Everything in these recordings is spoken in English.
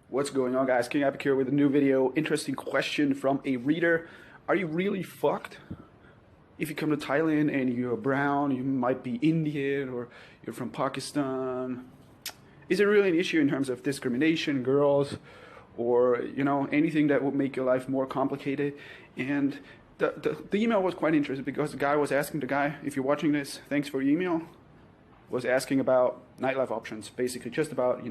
What's going on, guys? King Epic here with a new video. Interesting question from a reader. Are you really fucked? If you come to Thailand and you're brown, you might be Indian or you're from Pakistan. Is it really an issue in terms of discrimination, girls, or anything that would make your life more complicated? And the email was quite interesting because the guy was asking the guy, if you're watching this, thanks for your email, was asking about nightlife options, basically just about,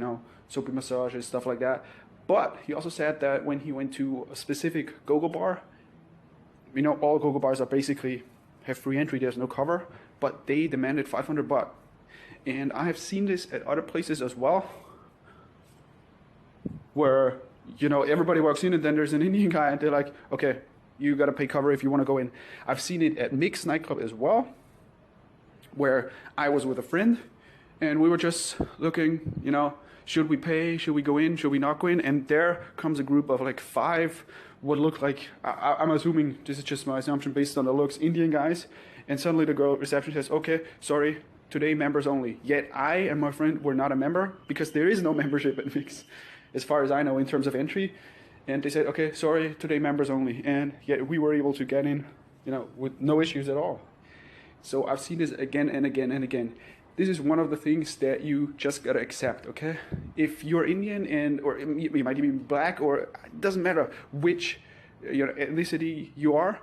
soapy massages, stuff like that. But he also said that when he went to a specific go-go bar, all go-go bars are basically have free entry, there's no cover, but they demanded 500 baht. And I have seen this at other places as well, where, everybody walks in and then there's an Indian guy and they're like, okay, you gotta pay cover if you wanna go in. I've seen it at Mix nightclub as well, where I was with a friend and we were just looking, should we pay, should we go in, should we not go in? And there comes a group of like 5, what look like, I'm assuming, this is just my assumption based on the looks, Indian guys. And suddenly the girl reception says, okay, sorry, today members only. Yet I and my friend were not a member because there is no membership at Mix, as far as I know, in terms of entry. And they said, okay, sorry, today members only. And yet we were able to get in, with no issues at all. So I've seen this again and again and again. This is one of the things that you just gotta accept, okay? If you're Indian or you might even be black, or it doesn't matter which ethnicity you are,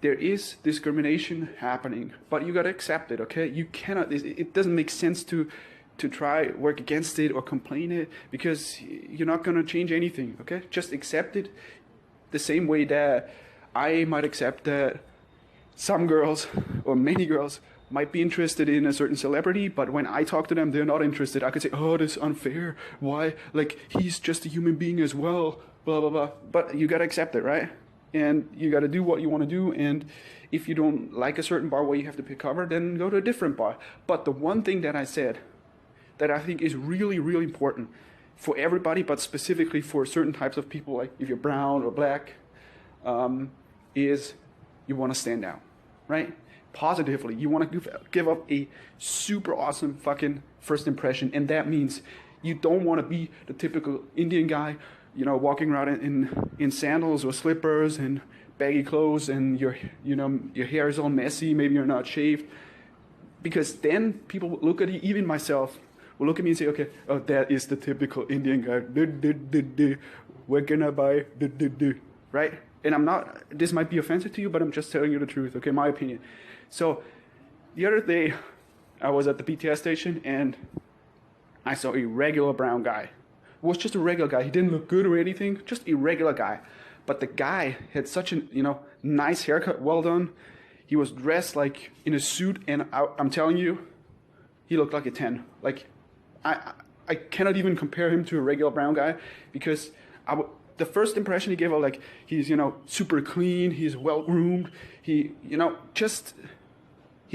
there is discrimination happening, but you gotta accept it, okay? You cannot, it doesn't make sense to try work against it or complain it, because you're not gonna change anything, okay? Just accept it the same way that I might accept that some girls or many girls might be interested in a certain celebrity, but when I talk to them, they're not interested. I could say, oh, this is unfair. Why? Like, he's just a human being as well, blah, blah, blah. But you gotta accept it, right? And you gotta do what you wanna do. And if you don't like a certain bar where you have to pay cover, then go to a different bar. But the one thing that I said that I think is really, really important for everybody, but specifically for certain types of people, like if you're brown or black, is you wanna stand out, right? Positively, you want to give up a super awesome fucking first impression, and that means you don't want to be the typical Indian guy, walking around in sandals or slippers and baggy clothes, and your hair is all messy, maybe you're not shaved, because then people will look at you, even myself will look at me and say, okay, oh, that is the typical Indian guy. Where can I buy? Right? And I'm not, this might be offensive to you, but I'm just telling you the truth, okay, my opinion. So the other day, I was at the BTS station and I saw a regular brown guy. It was just a regular guy. He didn't look good or anything, just a regular guy. But the guy had such a nice haircut, well done. He was dressed like in a suit, and I'm telling you, he looked like a 10. Like, I cannot even compare him to a regular brown guy, because the first impression he gave out, like, he's, super clean, he's well-groomed, he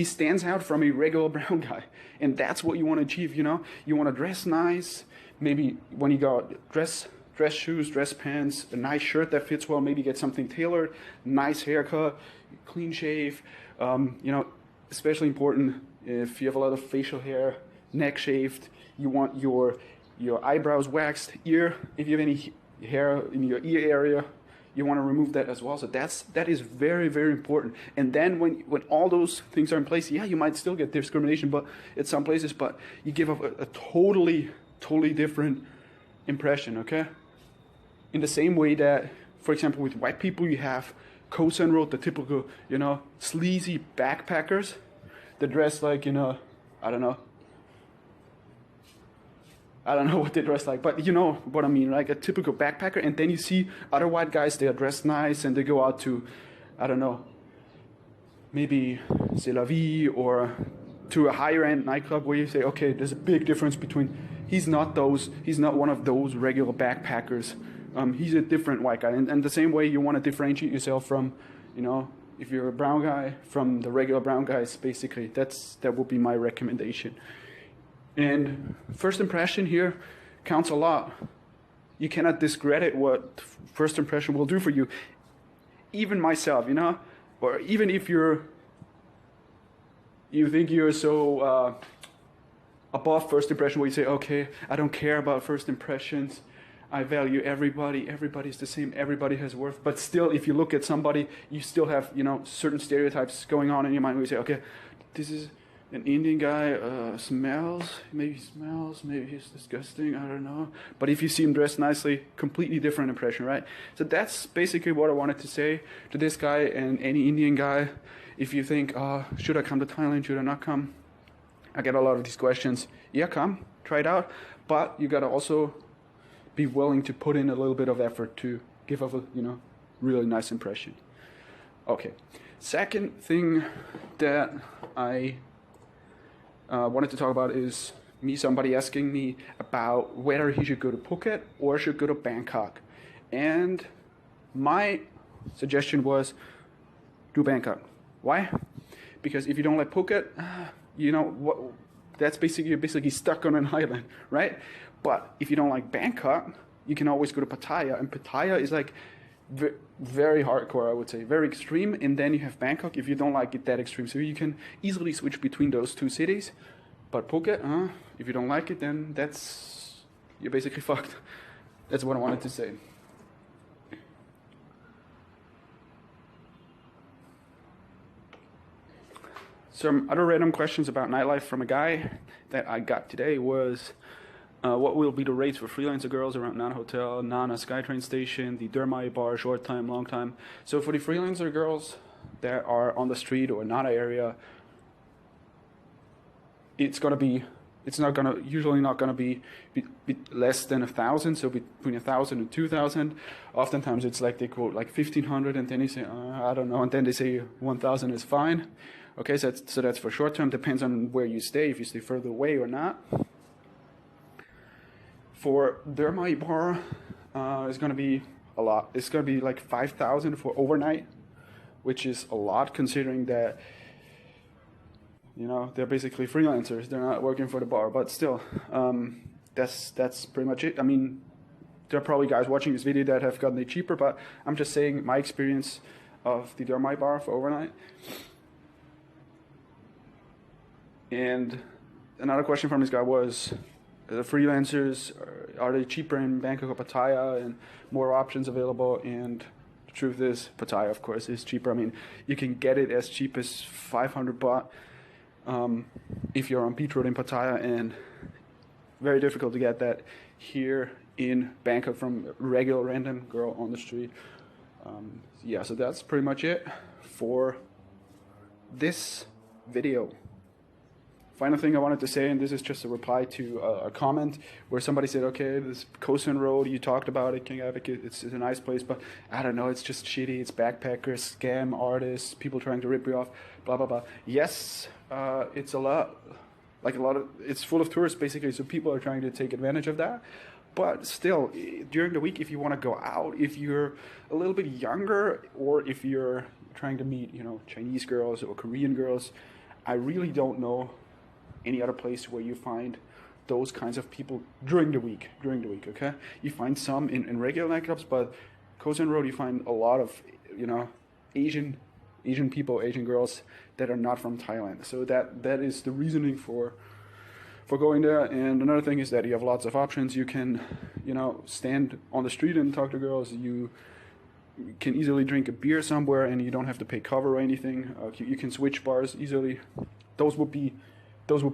stands out from a regular brown guy. And that's what you want to achieve, You want to dress nice, maybe when you got dress shoes, dress pants, a nice shirt that fits well, maybe get something tailored, nice haircut, clean shave, especially important if you have a lot of facial hair, neck shaved, you want your eyebrows waxed, if you have any hair in your ear area, you want to remove that as well. So that is very, very important. And then when all those things are in place, yeah, you might still get discrimination, but at some places, but you give up a totally different impression, okay? In the same way that, for example, with white people, you have Koh San Road, the typical, sleazy backpackers. They dress like, I don't know what they dress like, but you know what I mean, like a typical backpacker. And then you see other white guys, they are dressed nice and they go out to, I don't know, maybe C'est La Vie or to a higher end nightclub where you say, okay, there's a big difference between, he's not one of those regular backpackers. He's a different white guy. And the same way you want to differentiate yourself from, if you're a brown guy, from the regular brown guys, basically. That would be my recommendation. And first impression here counts a lot. You cannot discredit what first impression will do for you. Even myself, or even if you think you're so above first impression, where you say, okay, I don't care about first impressions. I value everybody. Everybody's the same. Everybody has worth. But still, if you look at somebody, you still have, you know, certain stereotypes going on in your mind where you say, okay, this is an Indian guy, maybe he's disgusting, I don't know. But if you see him dressed nicely, completely different impression, right? So that's basically what I wanted to say to this guy and any Indian guy. If you think, should I come to Thailand, should I not come? I get a lot of these questions. Yeah, come, try it out. But you gotta also be willing to put in a little bit of effort to give off a, you know, really nice impression. Okay, second thing that I wanted to talk about is somebody asking me about whether he should go to Phuket or should go to Bangkok. And my suggestion was do Bangkok. Why? Because if you don't like Phuket, you know what? That's basically, you're basically stuck on an island, right? But if you don't like Bangkok, you can always go to Pattaya, and Pattaya is like very hardcore, I would say, very extreme. And then you have Bangkok if you don't like it that extreme. So you can easily switch between those two cities. But Phuket, if you don't like it, then you're basically fucked. That's what I wanted to say. Some other random questions about nightlife from a guy that I got today was, what will be the rates for freelancer girls around Nana Hotel, Nana SkyTrain Station, the Dermai Bar, short time, long time? So for the freelancer girls that are on the street or Nana area, usually not gonna be less than 1,000. So between 1,000 and 2,000. Oftentimes it's like they quote like 1,500, and then they say I don't know, and then they say 1,000 is fine. Okay, so that's for short term. Depends on where you stay, if you stay further away or not. For Dermai Bar, it's going to be a lot. It's going to be like 5,000 for overnight, which is a lot considering that, you know, they're basically freelancers. They're not working for the bar, but still, that's pretty much it. I mean, there are probably guys watching this video that have gotten it cheaper, but I'm just saying my experience of the Dermai Bar for overnight. And another question from this guy was, the freelancers, are they cheaper in Bangkok or Pattaya, and more options available? And the truth is, Pattaya, of course, is cheaper. I mean, you can get it as cheap as 500 baht if you're on Beach Road in Pattaya, and very difficult to get that here in Bangkok from a regular random girl on the street. Yeah, so that's pretty much it for this video. Final thing I wanted to say, and this is just a reply to a comment where somebody said, okay, this Koh San Road, you talked about it, King Advocate, it's a nice place, but I don't know, it's just shitty, it's backpackers, scam artists, people trying to rip you off, blah, blah, blah. Yes, it's it's full of tourists basically, so people are trying to take advantage of that. But still, during the week, if you want to go out, if you're a little bit younger, or if you're trying to meet, you know, Chinese girls or Korean girls, I really don't know any other place where you find those kinds of people during the week, okay? You find some in regular nightclubs, but Koh San Road, you find a lot of, you know, Asian people, Asian girls that are not from Thailand. So that is the reasoning for going there. And another thing is that you have lots of options. You can, you know, stand on the street and talk to girls. You can easily drink a beer somewhere and you don't have to pay cover or anything. You can switch bars easily. Those would be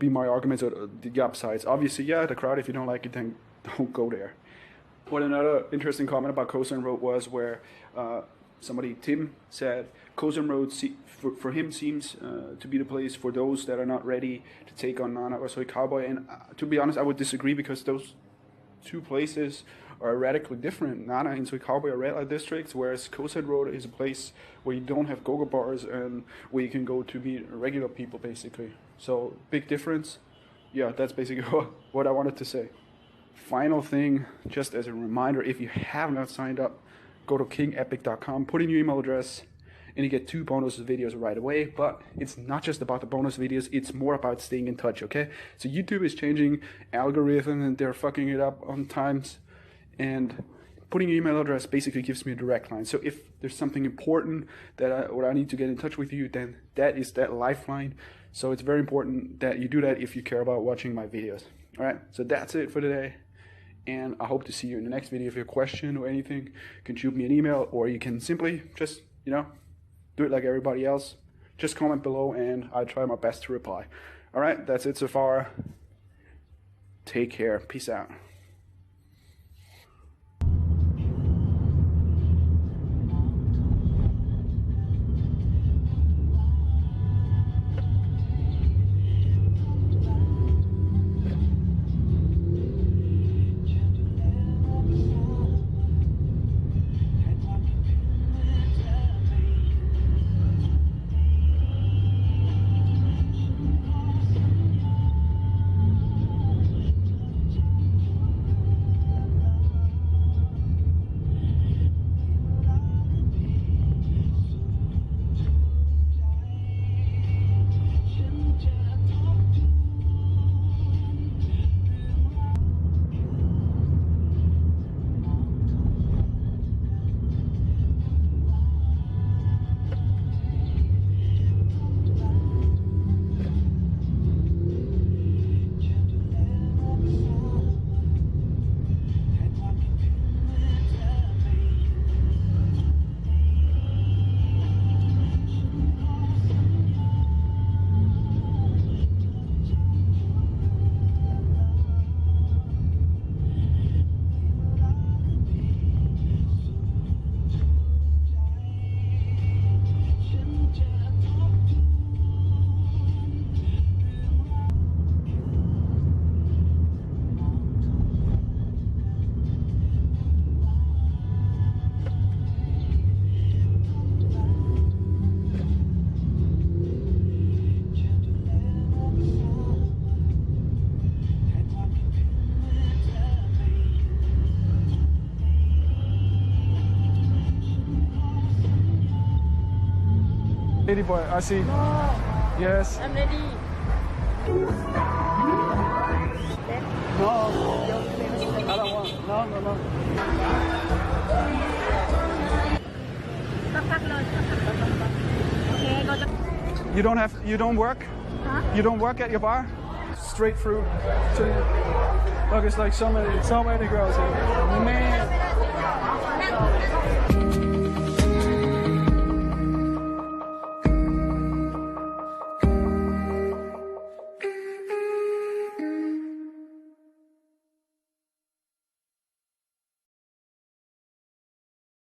my arguments, or the upsides. Obviously, yeah, the crowd, if you don't like it, then don't go there. What another interesting comment about Koh San Road was where somebody, Tim, said Koh San Road for him seems to be the place for those that are not ready to take on Nana or Soy Cowboy. And to be honest, I would disagree, because those two places are radically different. Nana and Soy Cowboy are red light districts, whereas Koh San Road is a place where you don't have go-go bars and where you can go to meet regular people, basically. So, big difference. Yeah, that's basically what I wanted to say. Final thing, just as a reminder, if you have not signed up, go to kingepic.com, put in your email address, and you get 2 bonus videos right away. But it's not just about the bonus videos, it's more about staying in touch, okay? So YouTube is changing algorithm, and they're fucking it up on times. And putting your email address basically gives me a direct line. So if there's something important that I need to get in touch with you, then that is that lifeline. So it's very important that you do that if you care about watching my videos. All right, so that's it for today. and I hope to see you in the next video. If you have a question or anything, you can shoot me an email, or you can simply just, you know, do it like everybody else. Just comment below and I'll try my best to reply. All right, that's it so far. Take care. Peace out. Lady boy, I see. No. Yes. I'm ready. No. I don't want. No, no, no. สักๆเลยโอเคก็จะ You don't work? Huh? You don't work at your bar? Straight through. Look, it's like so many girls here. Man.